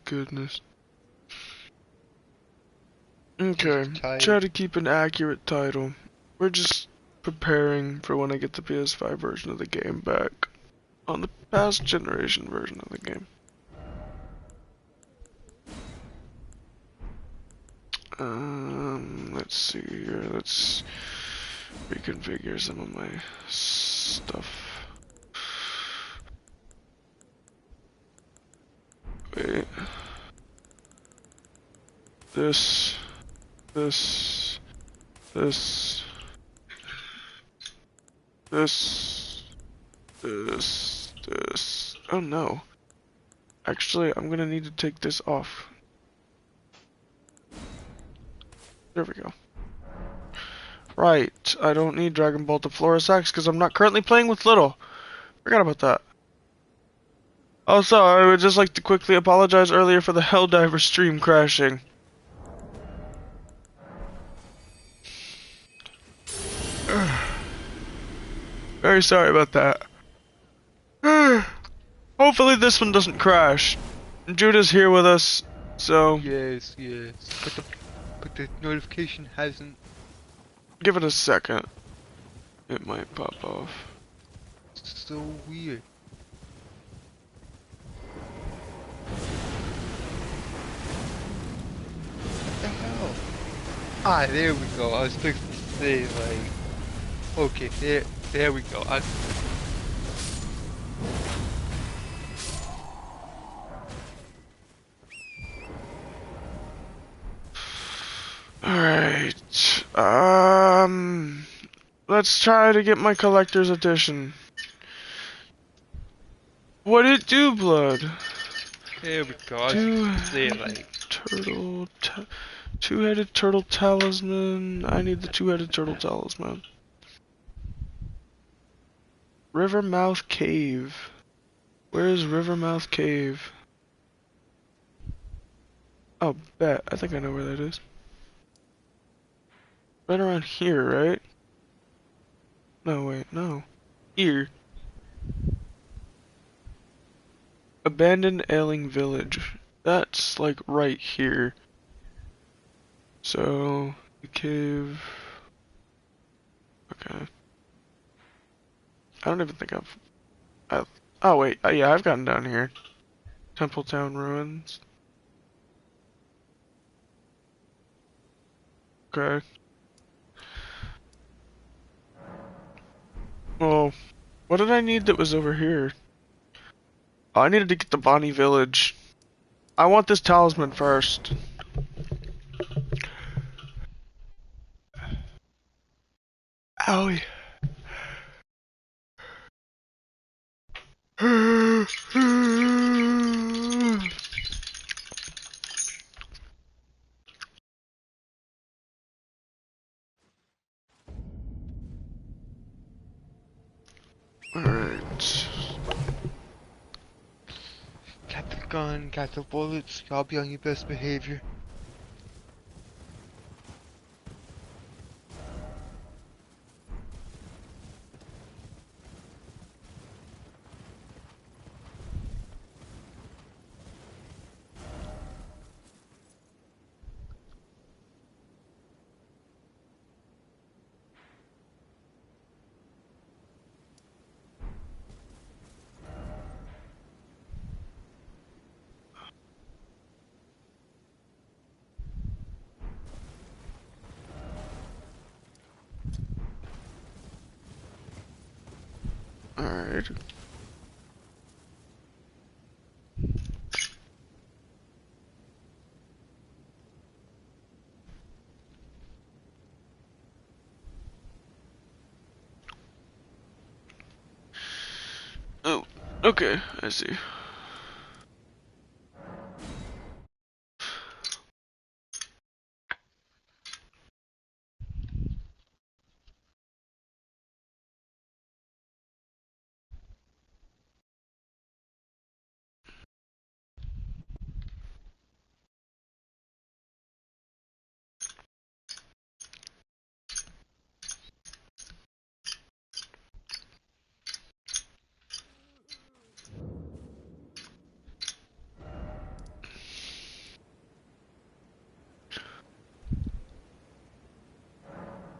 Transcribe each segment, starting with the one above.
goodness. Okay, Tired. try to keep an accurate title. We're just preparing for when I get the PS5 version of the game back on the past generation version of the game. Let's see here. Let's reconfigure some of my stuff. Wait. This, this, this, this. Oh no. Actually, I'm gonna need to take this off. There we go. Right, I don't need Dragon Ball to Fluorasax because I'm not currently playing with Little. Forgot about that. Also, I would just like to quickly apologize earlier for the Helldiver stream crashing. Very sorry about that. Hopefully this one doesn't crash. Judah's here with us, so Yes, yes. But the notification hasn't. give it a second. It might pop off. It's so weird. What the hell? Ah, there we go. I was fixing to say like, okay, there we go. Alright. Let's try to get my collector's edition. What'd it do, blood? There we go. I was fixing to say like, Two-headed turtle talisman. I need the two-headed turtle talisman. Rivermouth Cave. Where is Rivermouth Cave? Oh, bet. I think I know where that is. Right around here, right? No, wait, no. Here. Abandoned Ailing Village. That's like right here. So, the cave. Okay. I don't even think oh wait, yeah, I've gotten down here. Templetown Ruins. Okay. Well, what did I need that was over here? Oh, I needed to get the Bonnie Village. I want this talisman first. Owie. Alright. got the gun, got the bullets. Y'all be on your best behavior. Alright. Oh, okay, I see.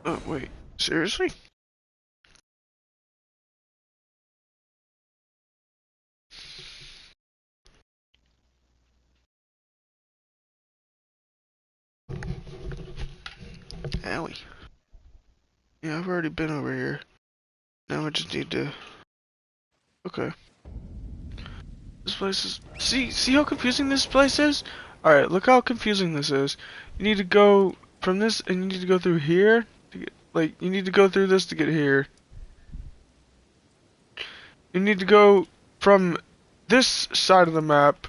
Oh, wait. Seriously? Owie. Yeah, I've already been over here. Now I just need to... Okay. This place is... See how confusing this place is? Alright, look how confusing this is. You need to go from this, and you need to go through here. To get, like, you need to go through this to get here. You need to go from this side of the map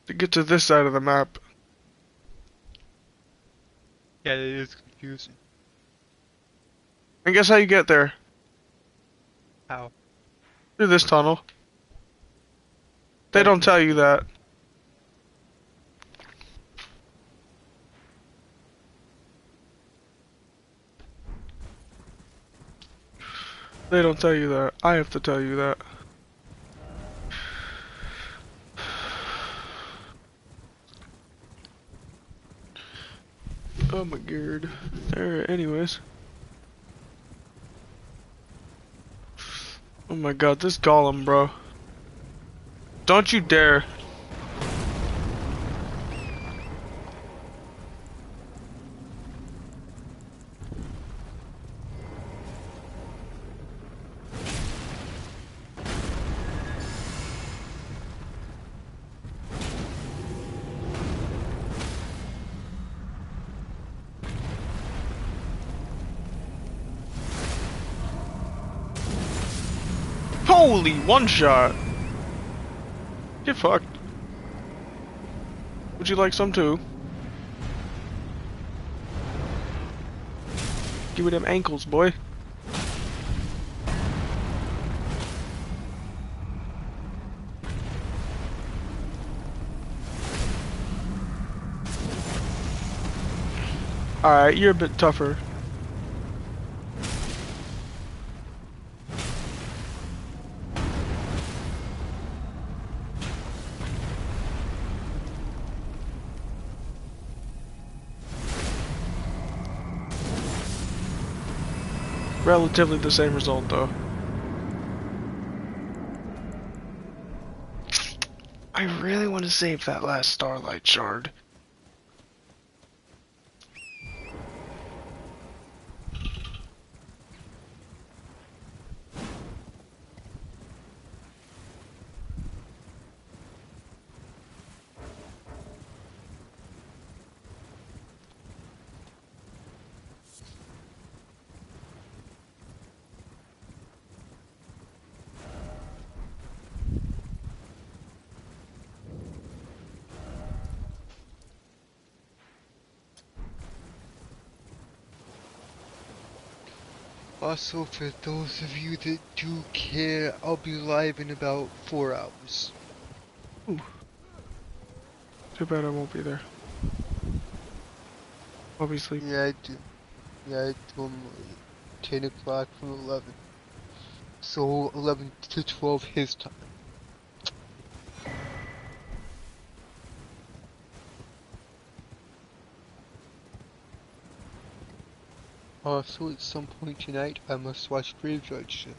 to get to this side of the map. Yeah, it is confusing. And guess how you get there? How? Through this tunnel. They That don't makes tell you sense. that. They don't tell you that. I have to tell you that. Oh my god. Alright, anyways. Oh my god, this golem, bro. Don't you dare. Holy one shot. Get fucked. Would you like some too? Give me them ankles, boy. Alright, you're a bit tougher. Relatively the same result, though. I really want to save that last starlight shard. Also, for those of you that do care, I'll be live in about 4 hours. Ooh. Too bad I won't be there. I'll be sleeping. Yeah, I do. Yeah, I do 10 o'clock from 11. So 11 to 12 his time. Also, at some point tonight, I must watch Graveyard Shift.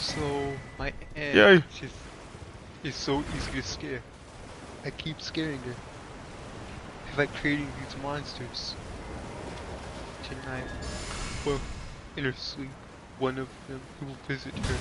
So, my aunt Yay. is so easy to scare. I keep scaring her. I like creating these monsters. Tonight, well, in her sleep, one of them will visit her.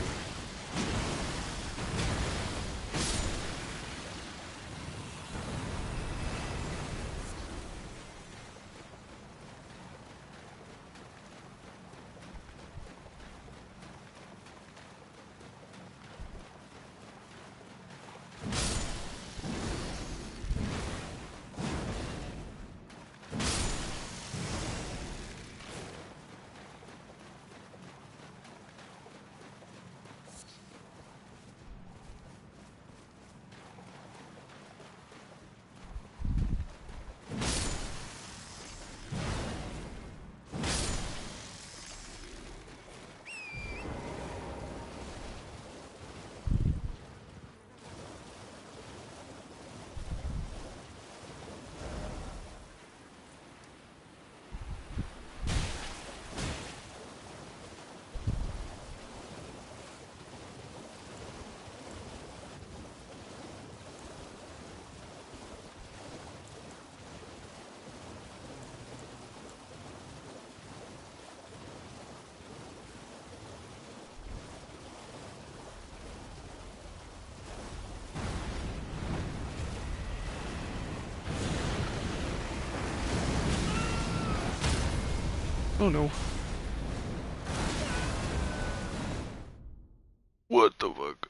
Oh no. What the fuck?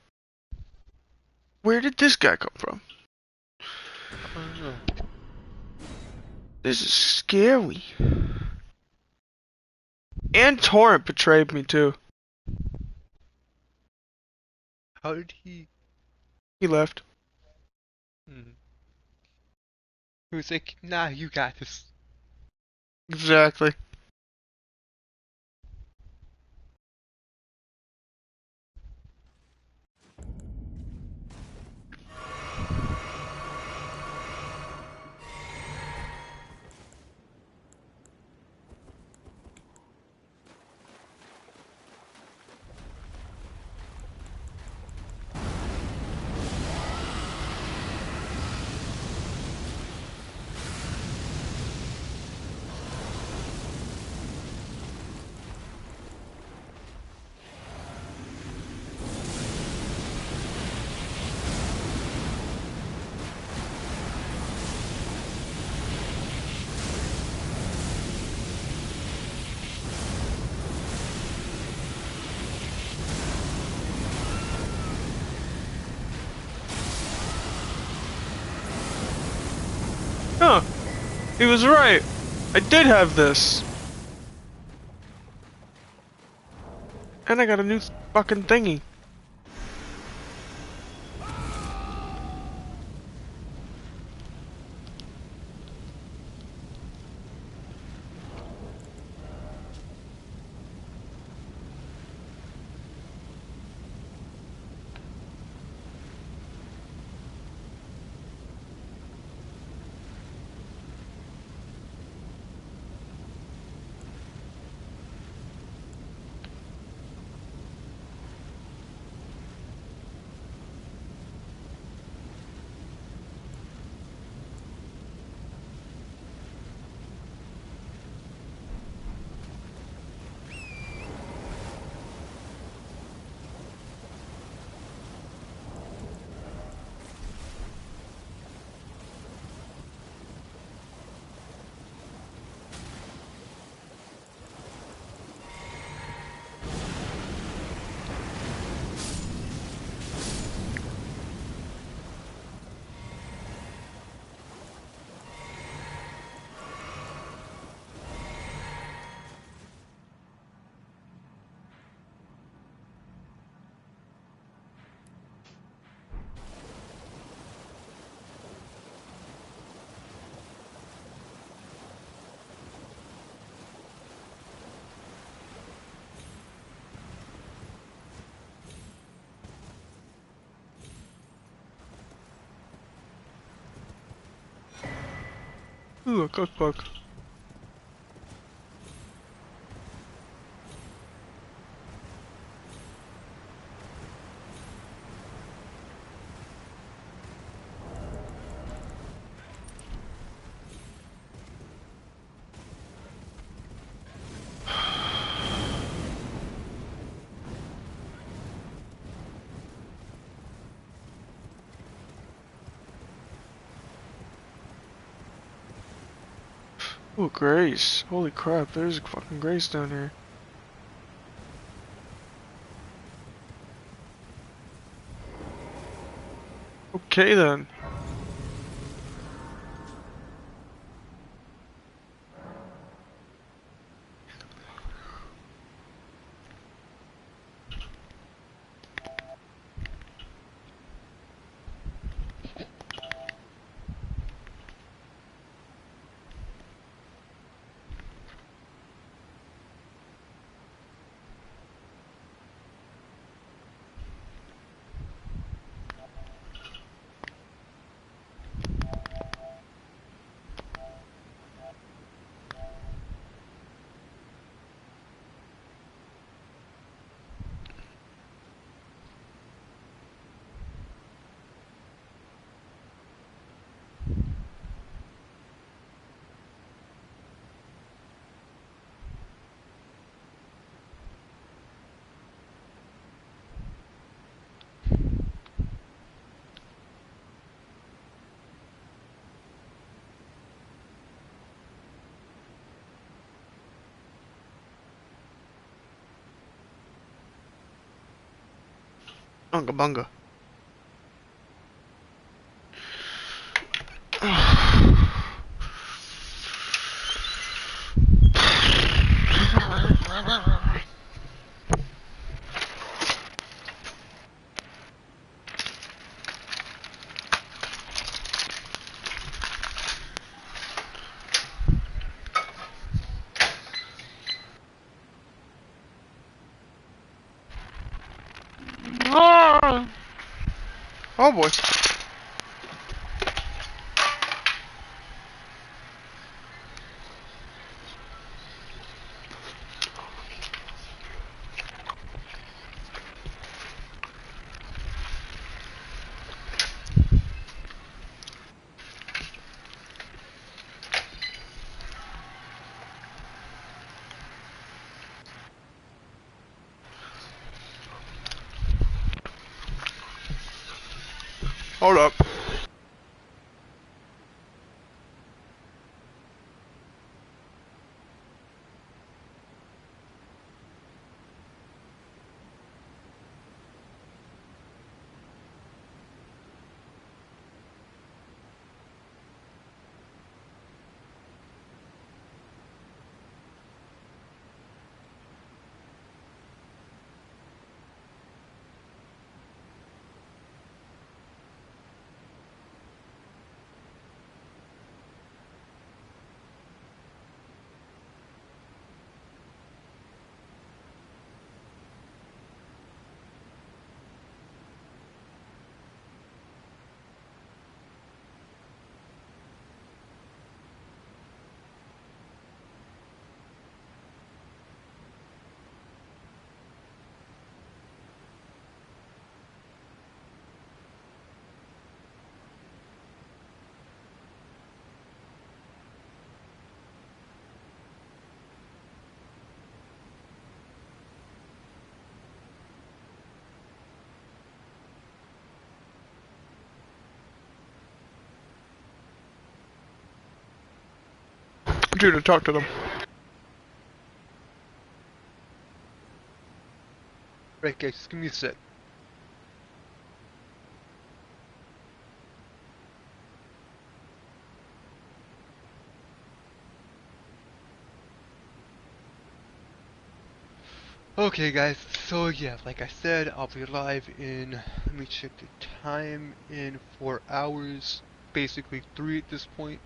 Where did this guy come from? I don't know. This is scary. And Torrent betrayed me too. How did he? He left. Hmm. He was like, nah, you got this. Exactly. Huh. He was right. I did have this. And I got a new fucking thingy. Ooh, a cookbook. Ooh, Grace. Holy crap, there's a fucking Grace down here. Okay then. Unga bunga. Oh boy. Hold up. Judah, talk to them. Right, guys, just give me a sec. Okay, guys, so yeah, like I said, I'll be live in, let me check the time, in 4 hours, basically 3 at this point.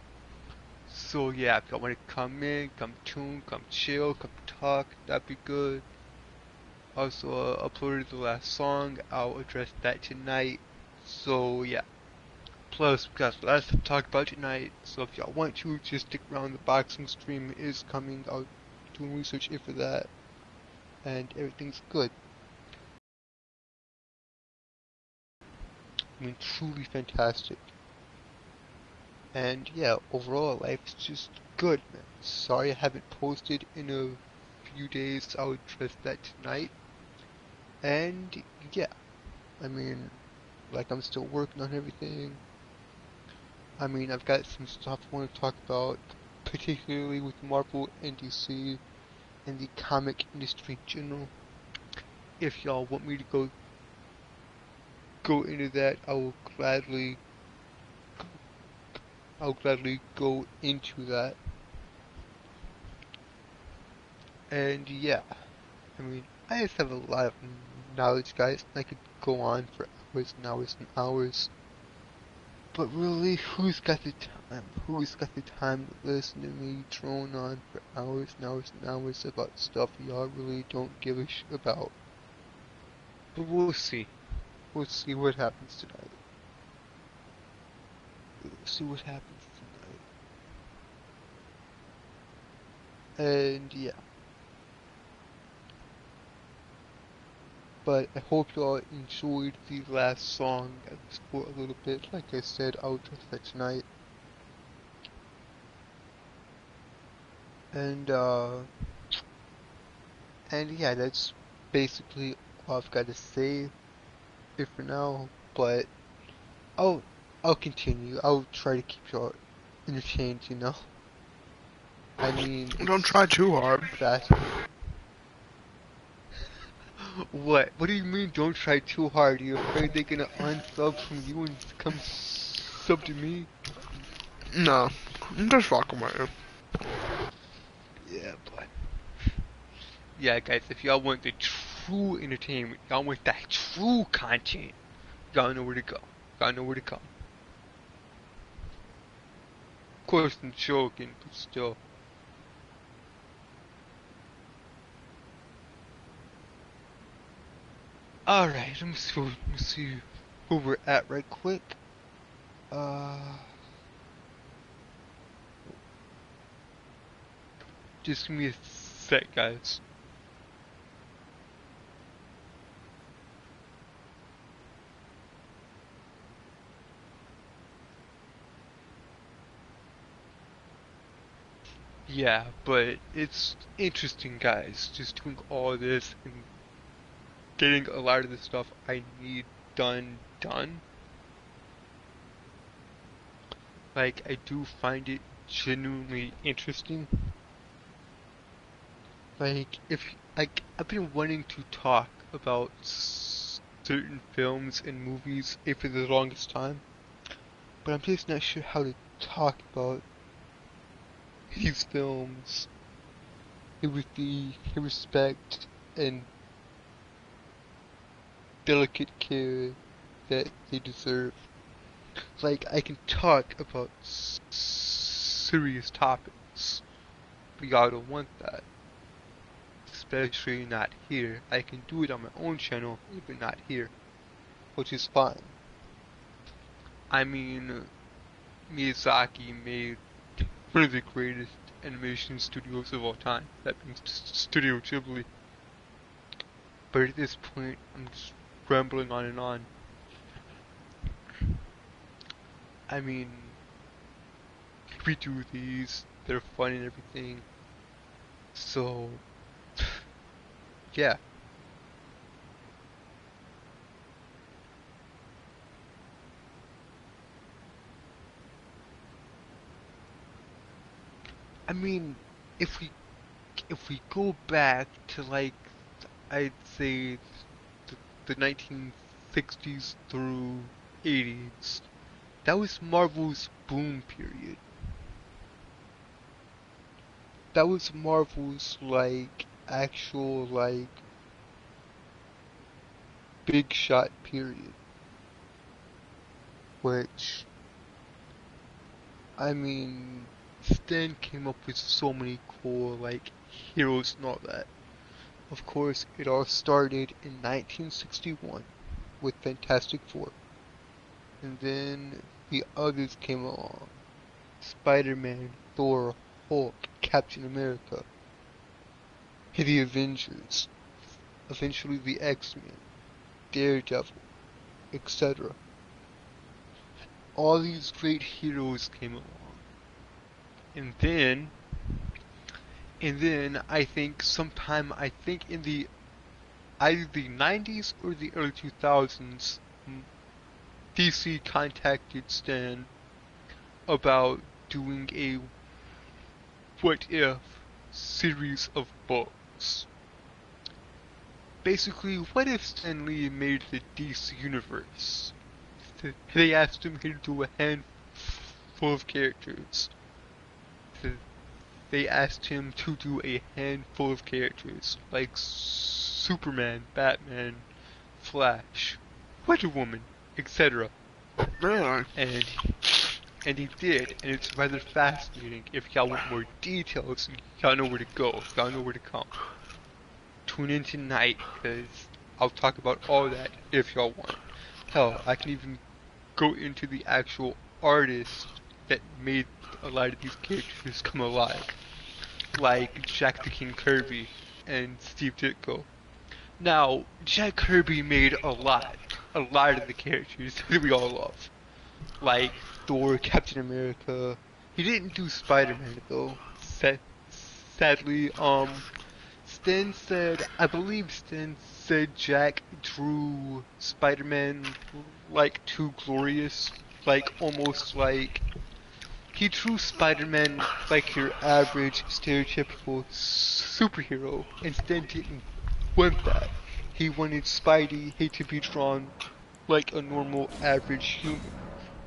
So yeah, if y'all want to come in, come tune, come chill, come talk, that'd be good. Also, uploaded the last song, I'll address that tonight. So yeah, plus we got a lot of stuff to talk about tonight, so if y'all want to, just stick around. The boxing stream is coming, I'll do research for that, and everything's good. I mean, truly fantastic. And yeah, overall life is just good, man. Sorry I haven't posted in a few days, I'll address that tonight. And yeah, I mean, like I'm still working on everything. I mean, I've got some stuff I want to talk about, particularly with Marvel and DC and the comic industry in general. If y'all want me to go into that, I'll gladly go into that. And yeah, I mean, I just have a lot of knowledge, guys. I could go on for hours and hours and hours. But really, who's got the time? Who's got the time to listen to me drone on for hours and hours and hours about stuff y'all really don't give a shit about? But we'll see. We'll see what happens tonight. We'll see what happens tonight. And yeah. But I hope y'all enjoyed the last song, at least for a little bit. Like I said, I'll address that tonight. And yeah, that's basically all I've got to say for now. But I'll I'll continue. I'll try to keep y'all entertained, you know. I mean, Don't it's try too hard. fast. What? What do you mean don't try too hard? Are you afraid they're gonna unsub from you and come sub to me? No, I'm just fucking with you. Yeah, but... Yeah, guys, if y'all want the true entertainment, y'all want that true content, y'all know where to go. Y'all know where to come. Of course, I'm joking, but still. Alright, let me see where we're at right quick. Just give me a sec, guys. Yeah, but it's interesting, guys, just doing all this and getting a lot of the stuff I need done. Like, I do find it genuinely interesting. Like, I've been wanting to talk about certain films and movies for the longest time, but I'm just not sure how to talk about these films with the respect and delicate care that they deserve. Like, I can talk about serious topics, but y'all don't want that. Especially not here. I can do it on my own channel, but not here. Which is fine. I mean, Miyazaki made one of the greatest animation studios of all time. That means Studio Ghibli. But at this point, I'm just rambling on and on. I mean, we do these, they're fun and everything. So, yeah. I mean, if we go back to like, I'd say the 1960s through 80s, that was Marvel's boom period. That was Marvel's like actual like big shot period. Which, I mean, Stan came up with so many cool like heroes and all that. Of course, it all started in 1961 with Fantastic Four. And then the others came along. Spider-Man, Thor, Hulk, Captain America, the Avengers, eventually the X-Men, Daredevil, etc. All these great heroes came along. And then I think in the either the 90s or the early 2000s, DC contacted Stan about doing a What If series of books. Basically, what if Stan Lee made the DC universe? They asked him to do a handful of characters. They asked him to do a handful of characters, like Superman, Batman, Flash, Wonder Woman, etc. Really? And he did, and it's rather fascinating. If y'all want more details, y'all know where to go, y'all know where to come. Tune in tonight, because I'll talk about all that if y'all want. Hell, I can even go into the actual artists that made a lot of these characters come alive. Like Jack the King Kirby and Steve Ditko. Now, Jack Kirby made a lot of the characters that we all love. Like Thor, Captain America. He didn't do Spider-Man though. Sadly, I believe Stan said Jack drew Spider-Man like too glorious, like almost like he drew Spider-Man like your average stereotypical superhero, and Stan didn't want that. He wanted Spidey to be drawn like a normal average human,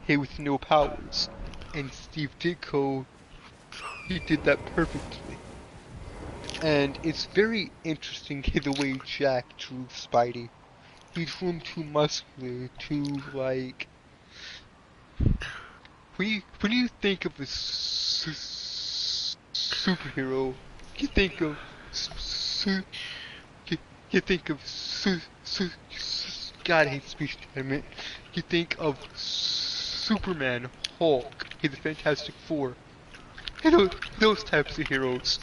with no powers. And Steve Ditko, he did that perfectly. And it's very interesting the way Jack drew Spidey. He drew him too muscular, too like. When you think of a superhero, you think of you think of God, I hate speech impediment. You think of Superman, Hulk, the Fantastic Four, those types of heroes.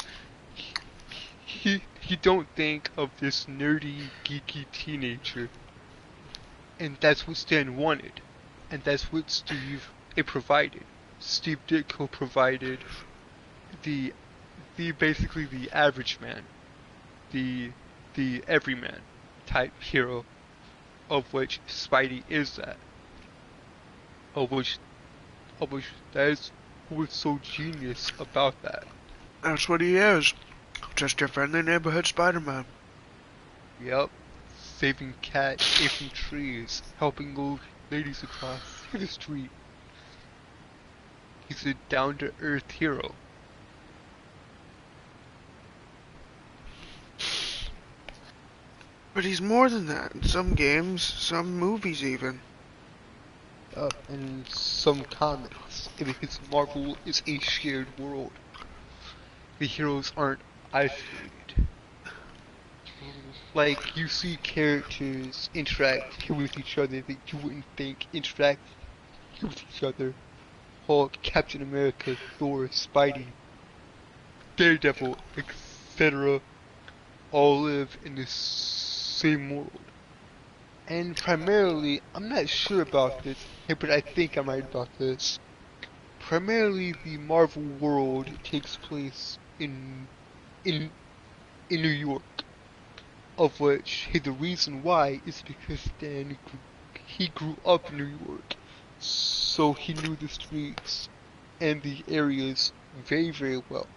You don't think of this nerdy, geeky teenager. And that's what Stan wanted. And that's what Steve provided. Steve Ditko provided the basically the average man, the everyman type hero, of which Spidey is that. Of which that is what's so genius about that. That's what he is. Just your friendly neighborhood Spider-Man. Yep. Saving cats, saving trees, helping old ladies across the street. He's a down-to-earth hero. But he's more than that. In some games, some movies even. And in some comics, because Marvel is a shared world. The heroes aren't isolated. Like, you see characters interact with each other that you wouldn't think interact with each other. Hulk, Captain America, Thor, Spidey, Daredevil, etc. all live in the same world. And primarily, I'm not sure about this, but I think I'm right about this. Primarily, the Marvel world takes place in New York. Of which, the reason why is because Stan, he grew up in New York. So he knew the streets and the areas very, very well.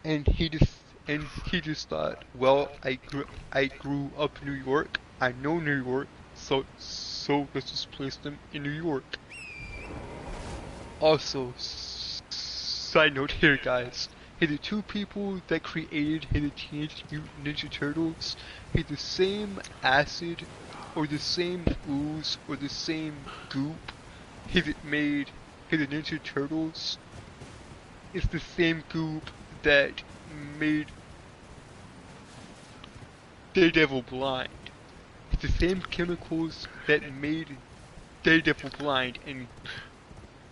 And he just thought, well, I grew up in New York. I know New York, so let's just place them in New York. Also, side note here, guys. The two people that created the Teenage Mutant Ninja Turtles had the same acid, or the same ooze, or the same goop that made the Ninja Turtles. It's the same goop that made Daredevil blind. It's the same chemicals that made Daredevil blind and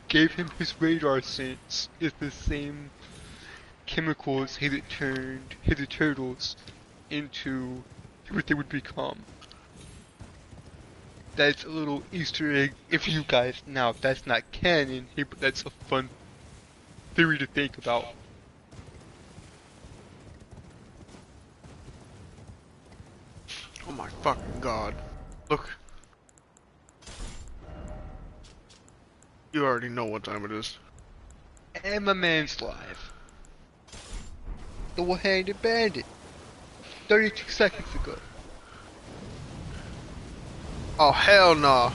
gave him his radar sense. It's the same chemicals that turned the turtles into what they would become. That's a little Easter egg if you guys, now that's not canon, but that's a fun theory to think about. Oh my fucking god. Look. You already know what time it is. And my man's live. The one-handed bandit. 32 seconds ago. Oh hell no.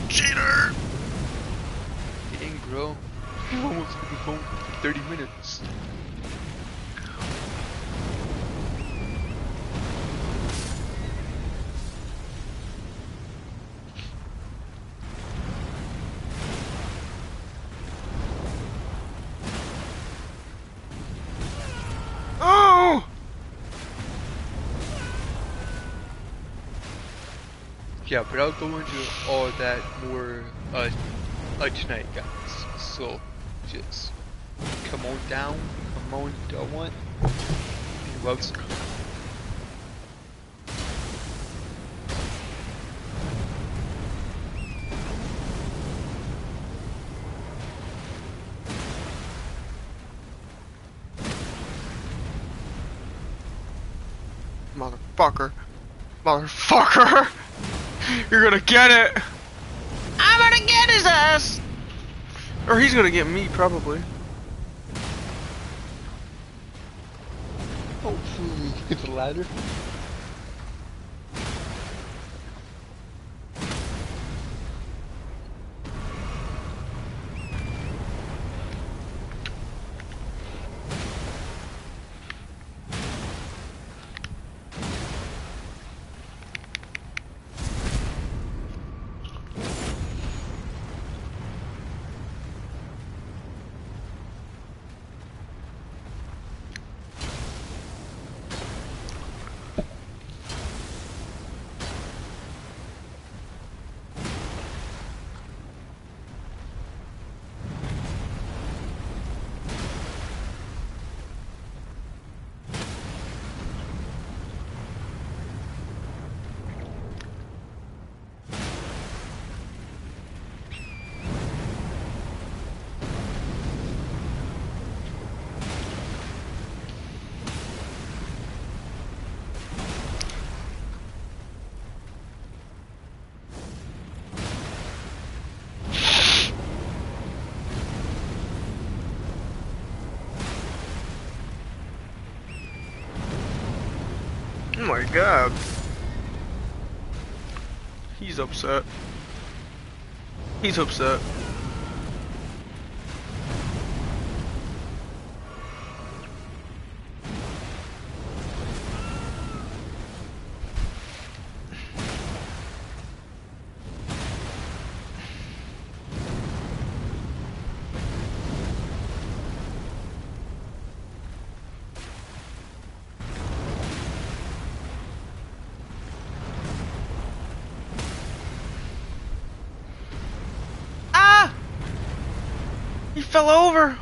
Cheater! Dang, bro. You almost been home for 30 minutes. Oh! Yeah, but I'll go into all that more tonight, guys. So, just come on down, come on down, and welcome. Motherfucker. Motherfucker! You're gonna get it! I'm gonna get his ass! Or he's gonna get me, probably. Hopefully it's the ladder. Oh my god. He's upset. He's upset. Ah! He fell over.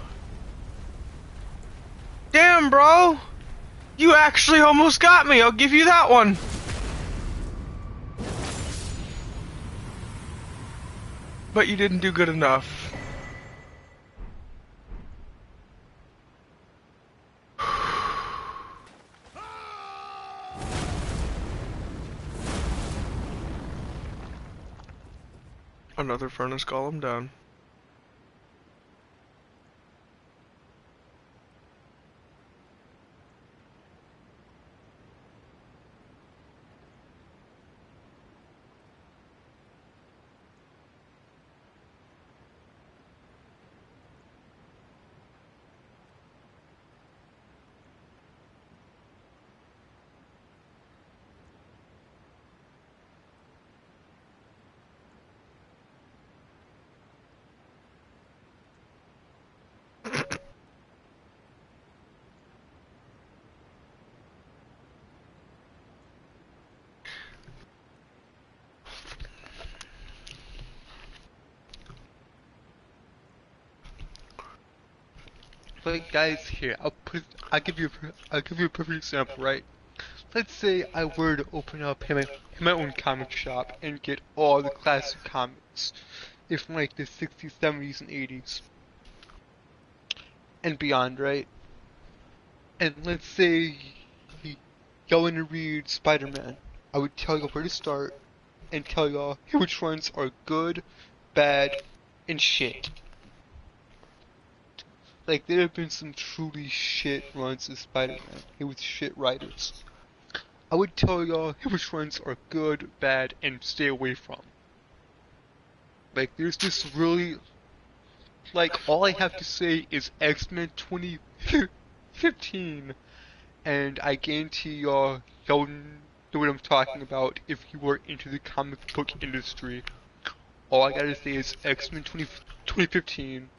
Damn, bro. You actually almost got me. I'll give you that one. But you didn't do good enough. Another furnace golem down. Like guys, here I'll give you a perfect example, right? Let's say I were to open up my own comic shop and get all the classic comics, if like the 60s, 70s, and 80s, and beyond, right? And let's say y'all want to read Spider-Man. I would tell y'all where to start and tell y'all which ones are good, bad, and shit. Like, there have been some truly shit runs of Spider-Man with shit writers. I would tell y'all which ones are good, bad, and stay away from. Like, there's this really... Like, all I have to say is X-Men 2015, and I guarantee y'all know what I'm talking about if you were into the comic book industry. All I gotta say is X-Men 2015,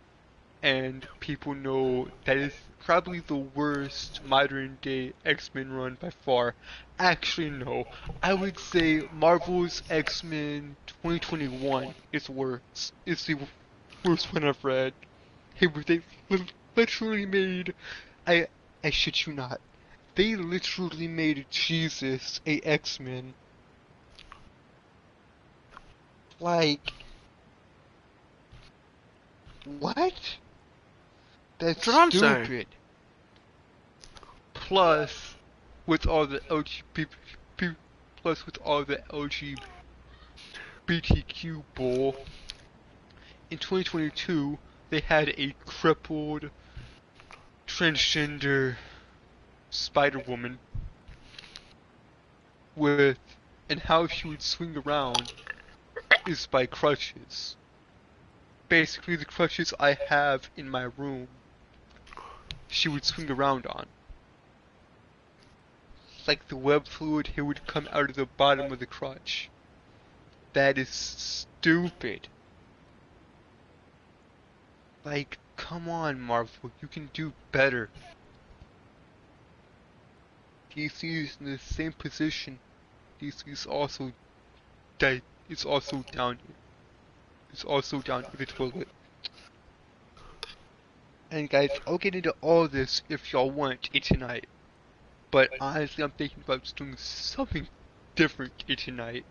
and people know that is probably the worst modern day X-Men run by far. Actually, no. I would say Marvel's X-Men 2021 is worse. It's the worst one I've read. They literally made... I shit you not. They literally made Jesus a X-Men. Like... What? That's what I'm saying. stupid. Plus, with all the LGBTQ bull, in 2022, they had a crippled transgender Spider-Woman with, and how she would swing around is by crutches. Basically, the crutches I have in my room, she would swing around on. Like the web fluid here would come out of the bottom of the crutch. That is stupid. Like, come on, Marvel, you can do better. DC is in the same position. DC is also dead. It's also down here. It's also down the toilet. And guys, I'll get into all this if y'all want it tonight. But honestly, I'm thinking about just doing something different tonight.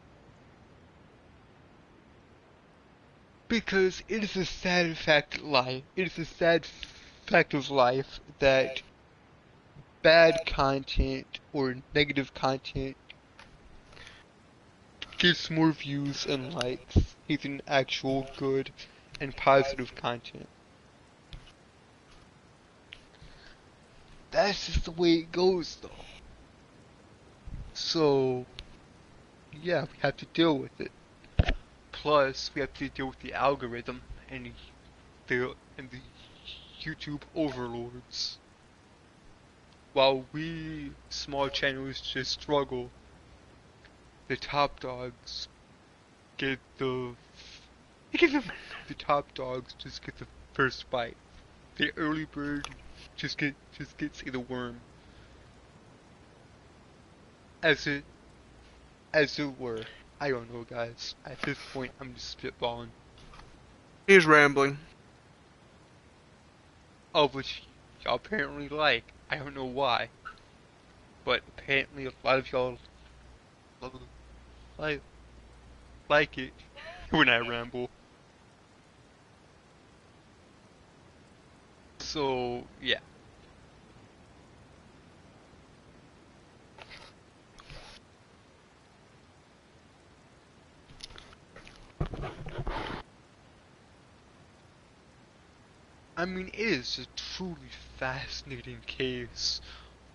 Because it is a sad fact of life. It is a sad fact of life that bad content or negative content gets more views and likes than actual good and positive content. That's just the way it goes, though. So, yeah, we have to deal with it. Plus, we have to deal with the algorithm and the YouTube overlords. While we small channels just struggle, the top dogs get the top dogs just get the first bite. The early bird just gets the worm. As it were. I don't know, guys. At this point, I'm just spitballing. He's rambling. Of which y'all apparently like. I don't know why. But apparently a lot of y'all like it when I ramble. So, yeah. I mean, it is a truly fascinating case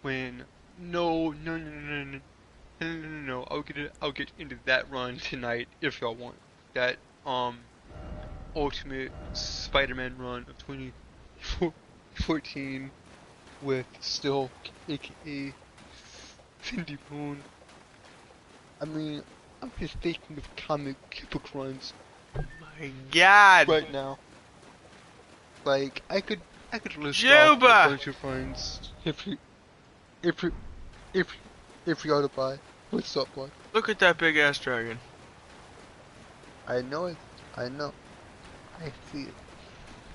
when no, I'll get into that run tonight if y'all want. That Ultimate Spider-Man run of 2014 with Silk, aka Cindy Moon. I mean, I'm just thinking of comic book runs My God. right now. Like, I could list Juba! off a bunch of runs if you ought to buy. What's up, bud? Look at that big ass dragon. I know it. I know. I see it.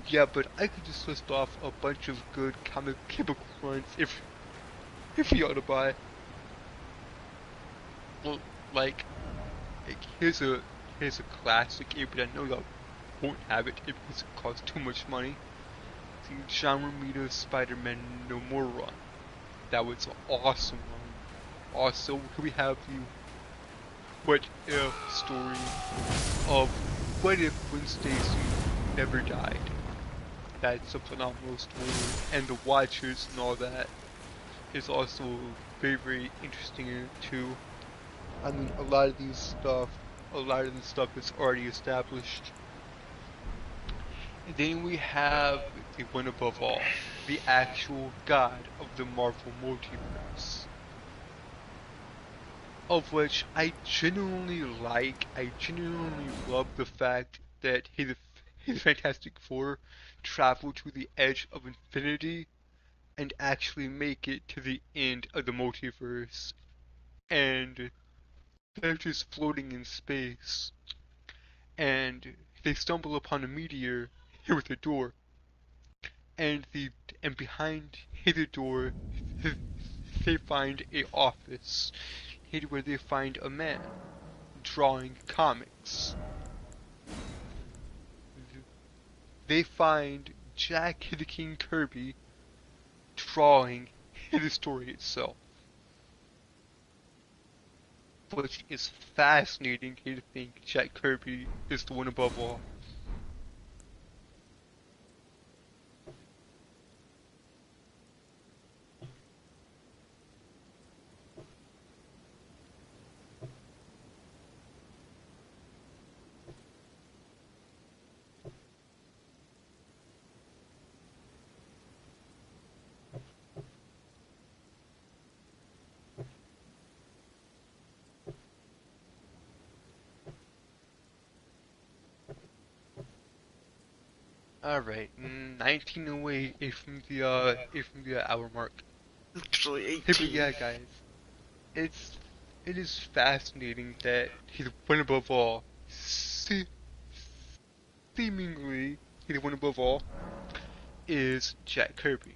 Yeah, but I could just list off a bunch of good comic book runs if you ought to buy. Well, like here's a classic, but I know y'all won't have it because it costs too much money. The John Romita's Spider-Man No More run. That was an awesome run. Also, here we have the what if story of what if Gwen Stacy never died. That's a phenomenal story, and the Watchers and all that is also very, very interesting too. I mean, a lot of this stuff is already established. And then we have the one above all, the actual god of the Marvel multiverse, of which I genuinely like. I genuinely love the fact that his Fantastic Four travel to the edge of infinity and actually make it to the end of the multiverse, and they're just floating in space, and they stumble upon a meteor here with a door, and behind the door they find a office where they find a man drawing comics. They find Jack the King Kirby drawing the story itself, which is fascinating to think Jack Kirby is the one above all. Alright, 19 away from the hour mark. Actually, Hey, but 18. yeah, guys, it is fascinating that he's one above all. Seemingly, he's one above all is Jack Kirby,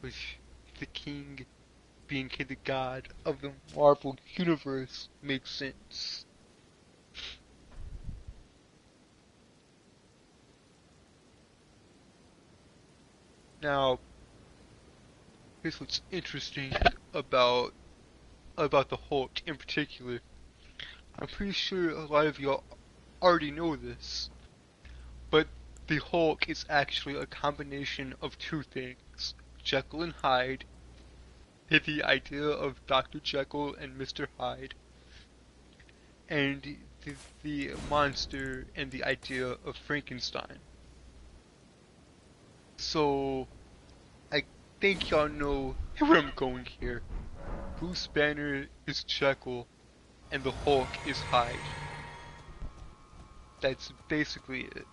which the king, being the god of the Marvel universe, makes sense. Now, here's what's interesting about the Hulk in particular. I'm pretty sure a lot of y'all already know this, but the Hulk is actually a combination of two things: Jekyll and Hyde, the idea of Dr. Jekyll and Mr. Hyde, and the monster and the idea of Frankenstein. So, I think y'all know where I'm going here. Bruce Banner is Jekyll, and the Hulk is Hyde. That's basically it.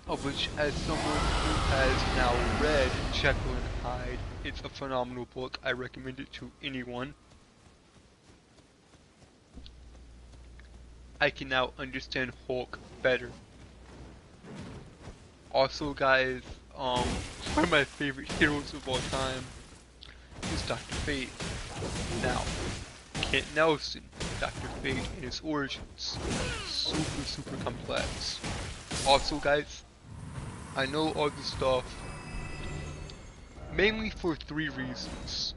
Of which, as someone who has now read Jekyll and Hyde, it's a phenomenal book. I recommend it to anyone. I can now understand Hulk better. Also, guys, one of my favorite heroes of all time is Dr. Fate. Now, Kent Nelson, Dr. Fate and his origins, super complex. Also, guys, I know all this stuff mainly for three reasons.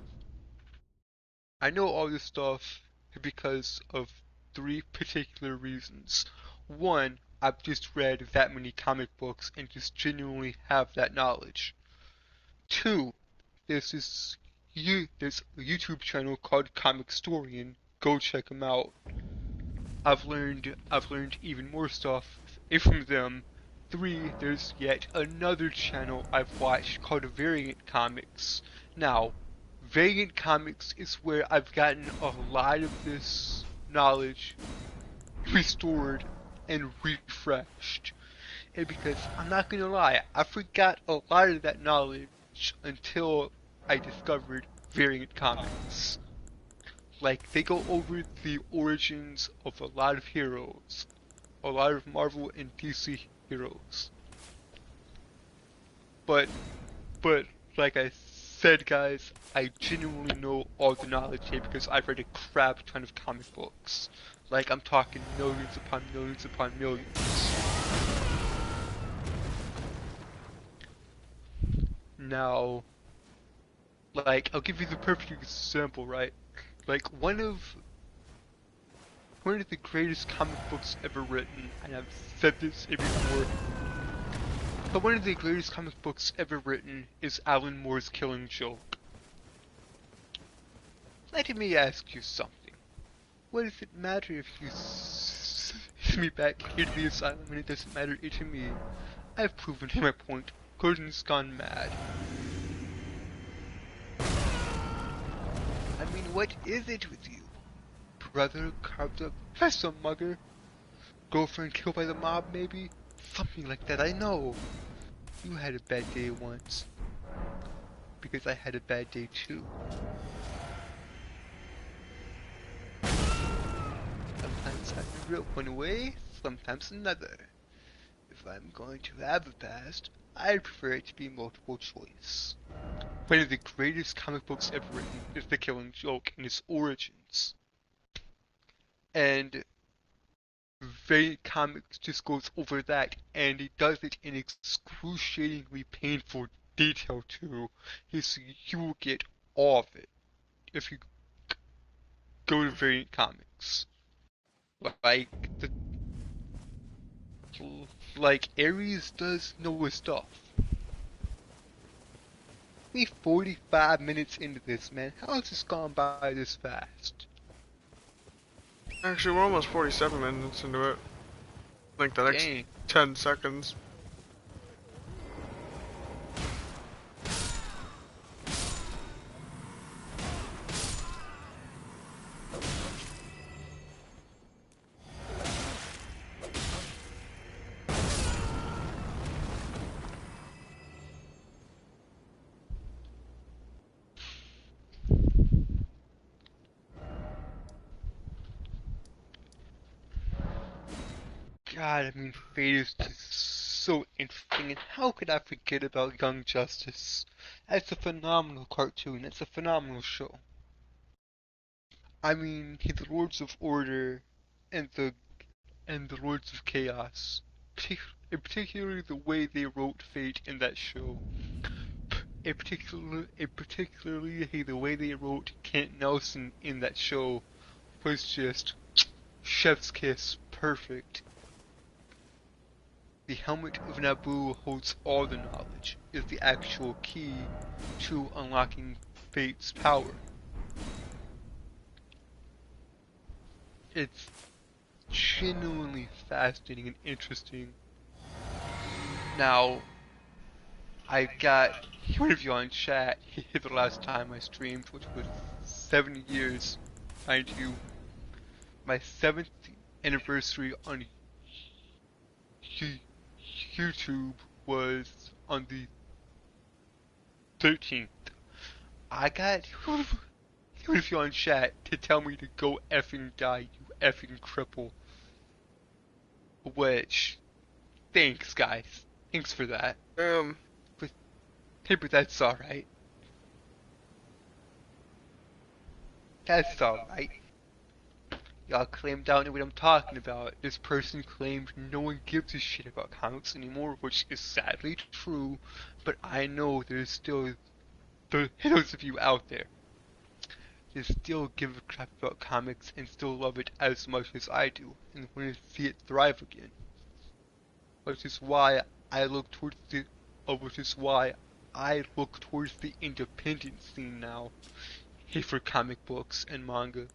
I know all this stuff because of three particular reasons. One, I've just read that many comic books and just genuinely have that knowledge. Two, there's a YouTube channel called Comic Storian. Go check them out. I've learned even more stuff from them. Three, there's yet another channel I've watched called Variant Comics. Now, Variant Comics is where I've gotten a lot of this knowledge restored and refreshed. And because I'm not gonna lie, I forgot a lot of that knowledge until I discovered Variant Comics. Like, they go over the origins of a lot of heroes, a lot of Marvel and DC heroes. But, like I said, guys, I genuinely know all the knowledge here because I've read a crap ton of comic books. Like, I'm talking millions upon millions upon millions. Now, like, I'll give you the perfect example, right? Like, one of the greatest comic books ever written, and I've said this before, but one of the greatest comic books ever written is Alan Moore's Killing Joke. Let me ask you something. What does it matter if you send me back here to the asylum and it doesn't matter to me? I've proven my point. Gordon's gone mad. I mean, what is it with you? Brother carved up by some mugger? Girlfriend killed by the mob, maybe? Something like that, I know. You had a bad day once. Because I had a bad day too. Sometimes I wrote one way, sometimes another. If I'm going to have a past, I'd prefer it to be multiple choice. One of the greatest comic books ever written is The Killing Joke and its origins. And Variant Comics just goes over that, and it does it in excruciatingly painful detail too. So you will get all of it if you go to Variant Comics. Like the Ares does know his stuff. We 45 minutes into this, man. How has this gone by this fast? Actually, we're almost 47 minutes into it. Like the next 10 seconds. God, I mean, Fate is just so interesting, and how could I forget about Young Justice? That's a phenomenal cartoon, it's a phenomenal show. I mean, the Lords of Order and the Lords of Chaos, and particularly the way they wrote Fate in that show, and particularly the way they wrote Kent Nelson in that show was just chef's kiss, perfect. The helmet of Naboo holds all the knowledge, is the actual key to unlocking Fate's power. It's genuinely fascinating and interesting. Now, I got one of you on chat the last time I streamed, which was 7 years, mind you. My 7th anniversary on YouTube was on the 13th. I got one of you on chat to tell me to go effing die, you effing cripple. Which, thanks guys. Thanks for that. But that's alright. That's alright. Y'all claimed out what I'm talking about. This person claimed no one gives a shit about comics anymore, which is sadly true, but I know there's still those of you out there that still give a crap about comics and still love it as much as I do, and want to see it thrive again. Which is why I look towards the independent scene now, for comic books and manga.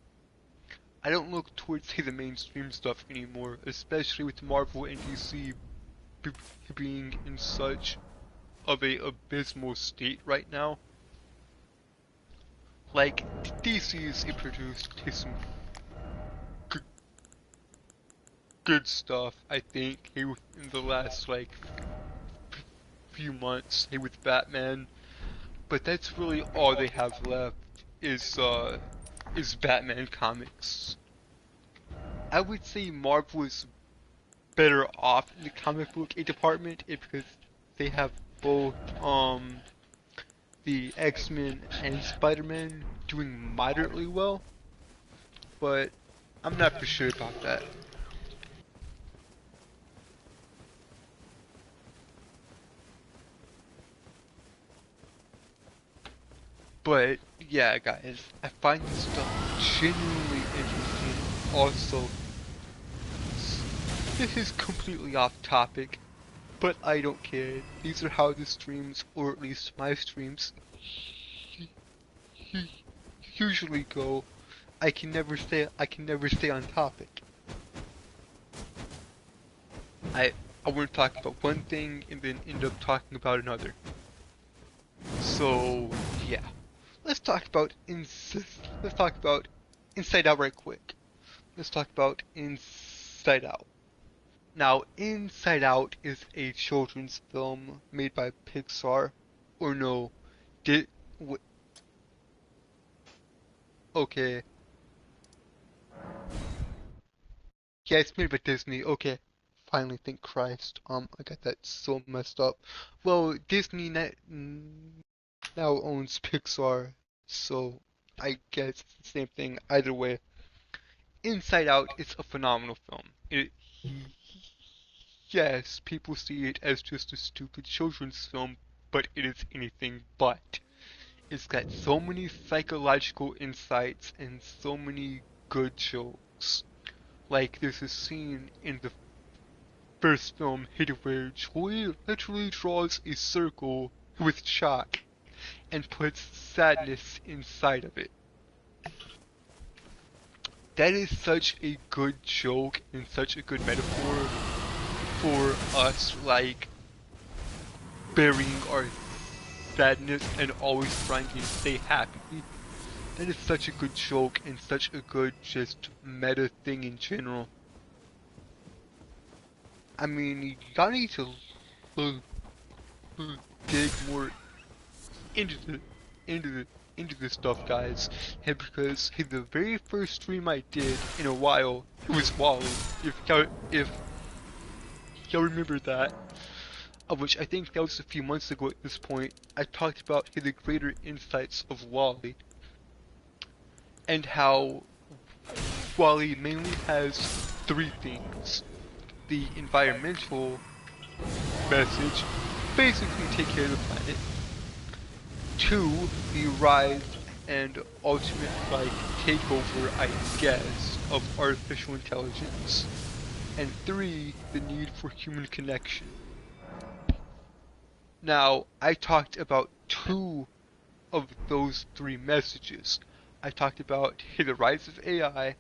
I don't look towards the mainstream stuff anymore, especially with Marvel and DC being in such of a abysmal state right now. Like, DC's produced some good stuff, I think, in the last, like, few months, with Batman, but that's really all they have left is Batman comics. I would say Marvel is better off in the comic book department because they have both the X-Men and Spider-Man doing moderately well, but I'm not for sure about that. But yeah, guys, I find this stuff genuinely interesting. Also, this is completely off topic, but I don't care. These are how the streams, or at least my streams, usually go. I can never stay on topic. I want to talk about one thing and then end up talking about another. So yeah. Let's talk about Inside Out right quick. Let's talk about Inside Out. Now, Inside Out is a children's film made by Pixar, or no, okay. Yeah, it's made by Disney. Okay, finally, thank Christ. I got that so messed up. Well, Disney now owns Pixar, so I guess it's the same thing either way. Inside Out is a phenomenal film. Yes, people see it as just a stupid children's film, but it is anything but. It's got so many psychological insights and so many good jokes. Like, there's a scene in the first film where Joey literally draws a circle with chalk and puts sadness inside of it. That is such a good joke and such a good metaphor for us, like, burying our sadness and always trying to stay happy. That is such a good joke and such a good, just, meta thing in general. I mean, y'all need to dig more into this stuff, guys. And because the very first stream I did in a while, it was Wally. If y'all remember that. Of which I think that was a few months ago at this point. I talked about the greater insights of Wall-E. And how Wall-E mainly has three things. The environmental message, basically take care of the planet. 2, the rise and ultimate, takeover, I guess, of artificial intelligence. And 3, the need for human connection. Now, I talked about 2 of those 3 messages. I talked about the rise of AI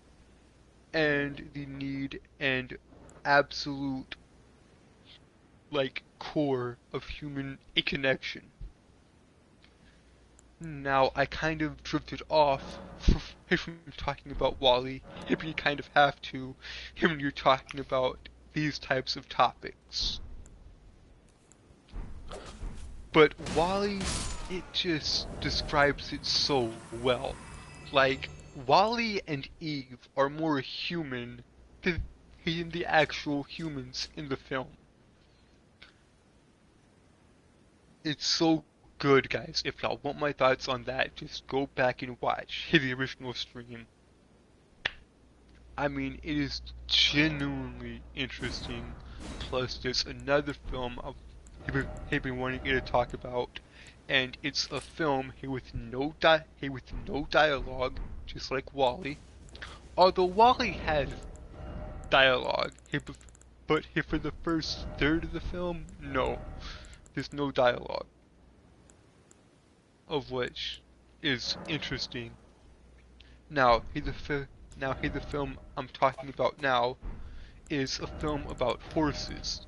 and the need and absolute, core of human connection. Now, I kind of drifted off from talking about Wall-E, but you kind of have to when you're talking about these types of topics. But Wall-E, it just describes it so well. Like, Wall-E and Eve are more human than the actual humans in the film. It's so good, guys. If y'all want my thoughts on that, just go back and watch the original stream. I mean, it is genuinely interesting. Plus, there's another film I've been wanting you to talk about, and it's a film with no dialogue, just like Wall-E. Although Wall-E has dialogue, but for the first third of the film, no, there's no dialogue. Of which is interesting. Now, the film I'm talking about now is a film about horses,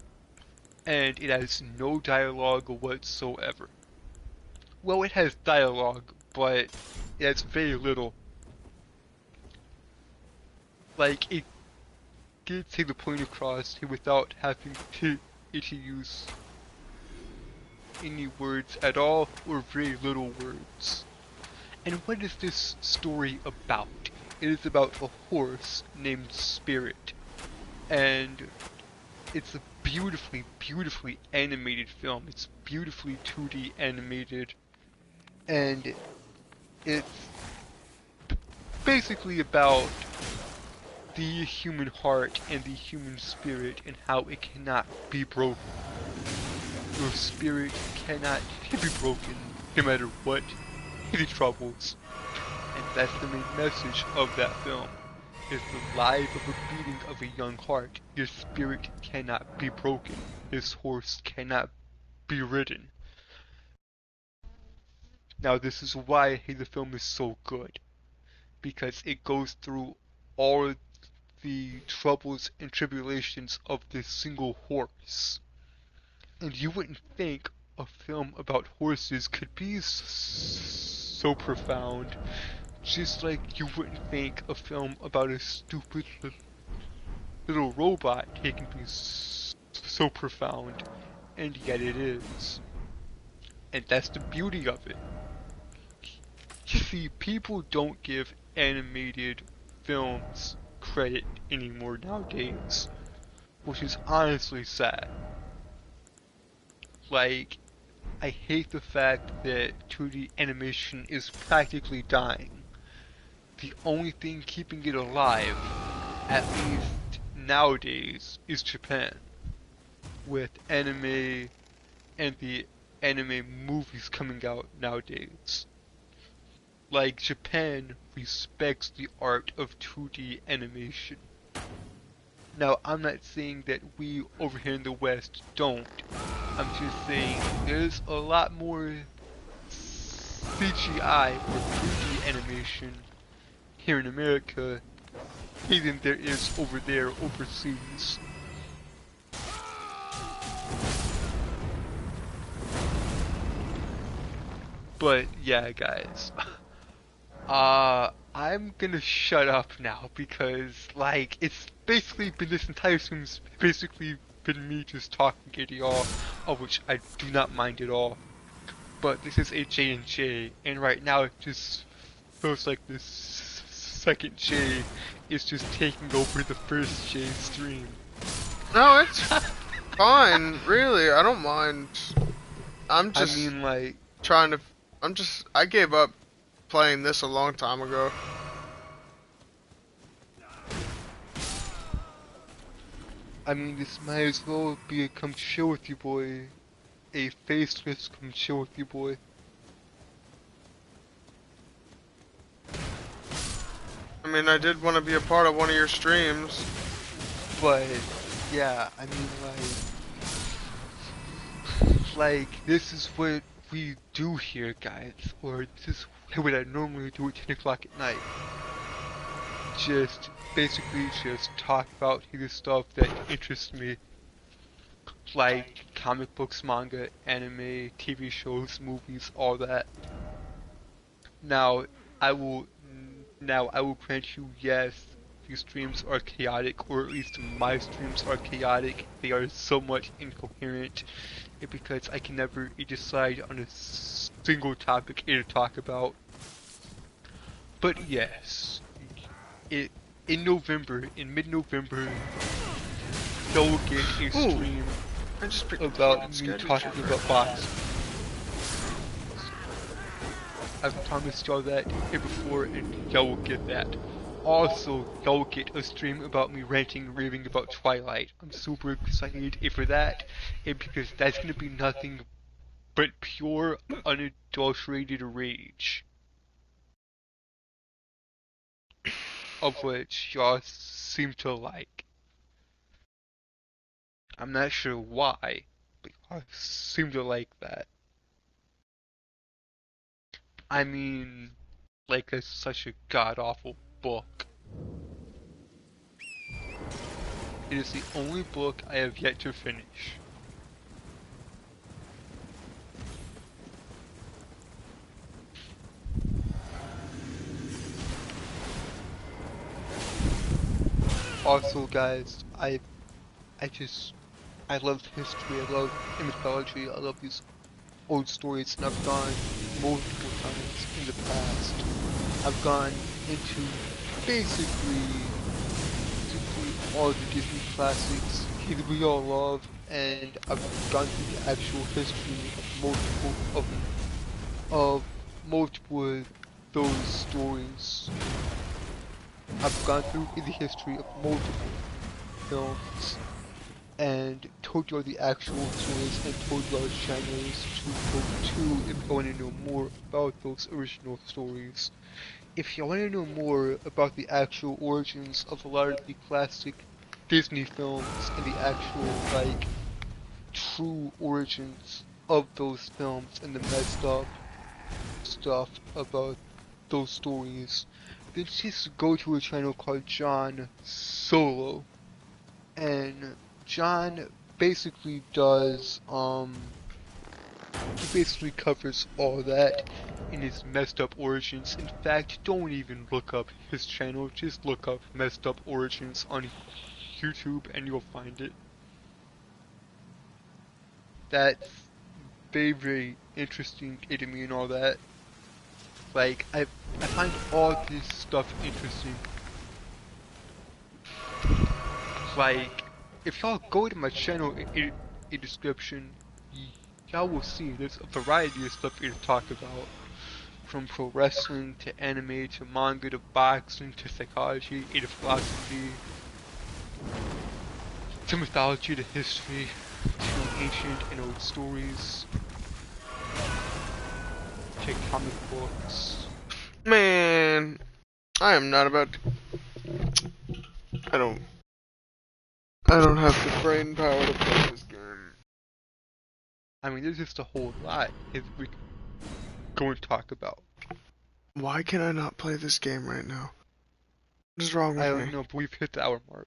and it has no dialogue whatsoever. Well, it has dialogue, but it has very little. Like, it gets the point across without having to use any words at all, or very little words. And what is this story about? It is about a horse named Spirit, and it's a beautifully animated film. It's beautifully 2D animated, and it's basically about the human heart and the human spirit and how it cannot be broken. Your spirit cannot be broken, no matter what the troubles. And that's the main message of that film. Is the life of a beating of a young heart. Your spirit cannot be broken. This horse cannot be ridden. Now this is why the film is so good. Because it goes through all the troubles and tribulations of this single horse. And you wouldn't think a film about horses could be so profound, just like you wouldn't think a film about a stupid little robot can be so profound, and yet it is. And that's the beauty of it. You see, people don't give animated films credit anymore nowadays, which is honestly sad. Like, I hate the fact that 2D animation is practically dying. The only thing keeping it alive, at least nowadays, is Japan. With anime and the anime movies coming out nowadays. Like, Japan respects the art of 2D animation. Now, I'm not saying that we over here in the West don't. I'm just saying there's a lot more CGI or 3D animation here in America than there is over there overseas. But yeah, guys. I'm gonna shut up now because, it's basically been this entire stream's basically been me just talking at y'all, of which I do not mind at all. But this is a J&J, and right now it just feels like this second J is just taking over the first J stream. No, it's Fine, really, I don't mind. I'm I just mean, like, trying to. I gave up playing this a long time ago. this might as well be a come chill with you boy. A faceless come chill with you boy. I mean, I did want to be a part of one of your streams. But, yeah, this is what we do here, guys. Or this is what I normally do at 10 o'clock at night. Basically just talk about the stuff that interests me. Like comic books, manga, anime, TV shows, movies, all that. Now, I will grant you, yes, these streams are chaotic, or at least my streams are chaotic. They are so much incoherent because I can never decide on a single topic to talk about. But yes, it in mid-November, you'll get a stream I just picked about a me schedule talking checker. about boxing. I've promised y'all that here before, and y'all will get that. Also, y'all will get a stream about me ranting and raving about Twilight. I'm super excited for that, because that's gonna be nothing but pure, unadulterated rage. Of which y'all seem to like. I'm not sure why, but y'all seem to like that. I mean, like, it's such a god-awful book. It is the only book I have yet to finish. Also, guys, I love history, I love mythology, I love these old stories, and I've gone multiple times in the past. I've gone into basically all the Disney classics that we all love, and I've gone through the actual history of multiple of those stories. I've gone through the history of multiple films and told you all the actual stories and told you all the channels to go to if you want to know more about those original stories. If you want to know more about the actual origins of a lot of the classic Disney films and the actual, like, true origins of those films and the messed up stuff about those stories, then just go to a channel called John Solo. And John basically he basically covers all that in his messed up origins. In fact, don't even look up his channel, just look up messed up origins on YouTube and you'll find it. That's very, very interesting to me and all that. Like, I find all this stuff interesting. Like, if y'all go to my channel in description, y'all will see there's a variety of stuff here to talk about. From pro wrestling, to anime, to manga, to boxing, to psychology, to philosophy, to mythology, to history, to ancient and old stories, to comic books. Man, I am not about to. I don't. I don't have the brain power to play this game. I mean, there's just a whole lot that we could go and talk about. Why can I not play this game right now? What is wrong with I me? don't know, but we've hit the hour mark.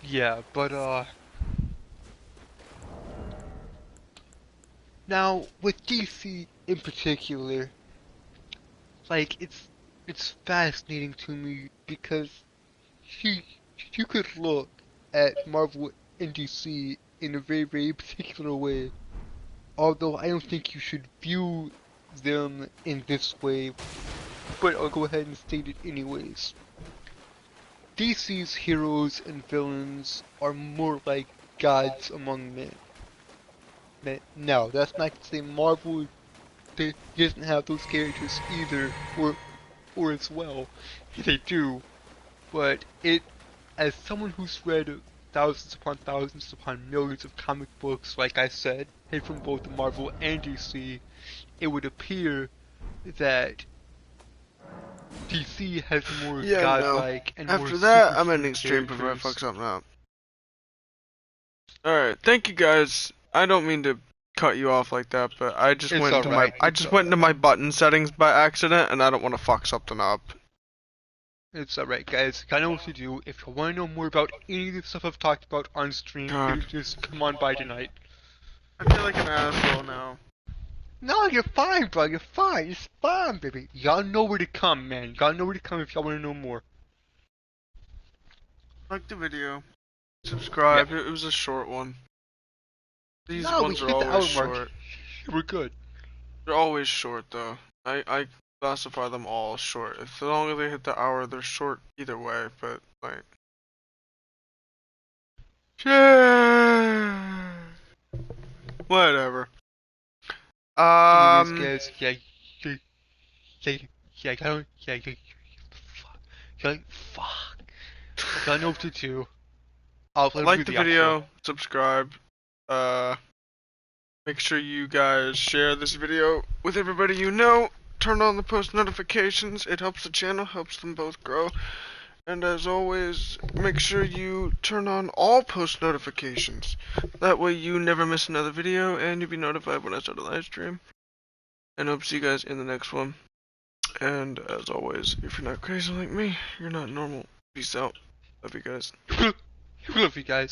Yeah, but now with DC in particular, like it's fascinating to me because you you could look at Marvel and DC in a very, very particular way. Although I don't think you should view them in this way, but I'll go ahead and state it anyways. DC's heroes and villains are more like gods among men. No, that's not to say Marvel doesn't have those characters either, or as well. They do, but as someone who's read thousands upon millions of comic books, like I said, and from both Marvel and DC, it would appear that DC has more Yeah, no. godlike and more After that, I'm superhuman ending stream before I characters. fuck something up. Alright, thank you guys. I don't mean to cut you off like that, but I just It's went into my alright. went into my button settings by accident, and I don't want to fuck something up. It's alright, guys. I know what to do. If you want to know more about any of the stuff I've talked about on stream, you just come on by tonight. I feel like an asshole now. No, you're fine, bro. You're fine. It's fine, baby. Y'all know where to come, man. Y'all know where to come if y'all want to know more. Like the video. Subscribe. Yep. It was a short one. These No, we ones are hit the hour always mark. short. We're good. They're always short, though. I classify them all short. As long as they hit the hour, they're short either way, but, like... Whatever. Anyways, guys, fuck. I know what to do. I'll let Like do the the video, outro. subscribe, make sure you guys share this video with everybody you know, turn on the post notifications, it helps the channel, helps them both grow, and as always, make sure you turn on all post notifications, that way you never miss another video, and you'll be notified when I start a live stream, and I hope to see you guys in the next one, and as always, if you're not crazy like me, you're not normal, peace out, love you guys. Love you guys.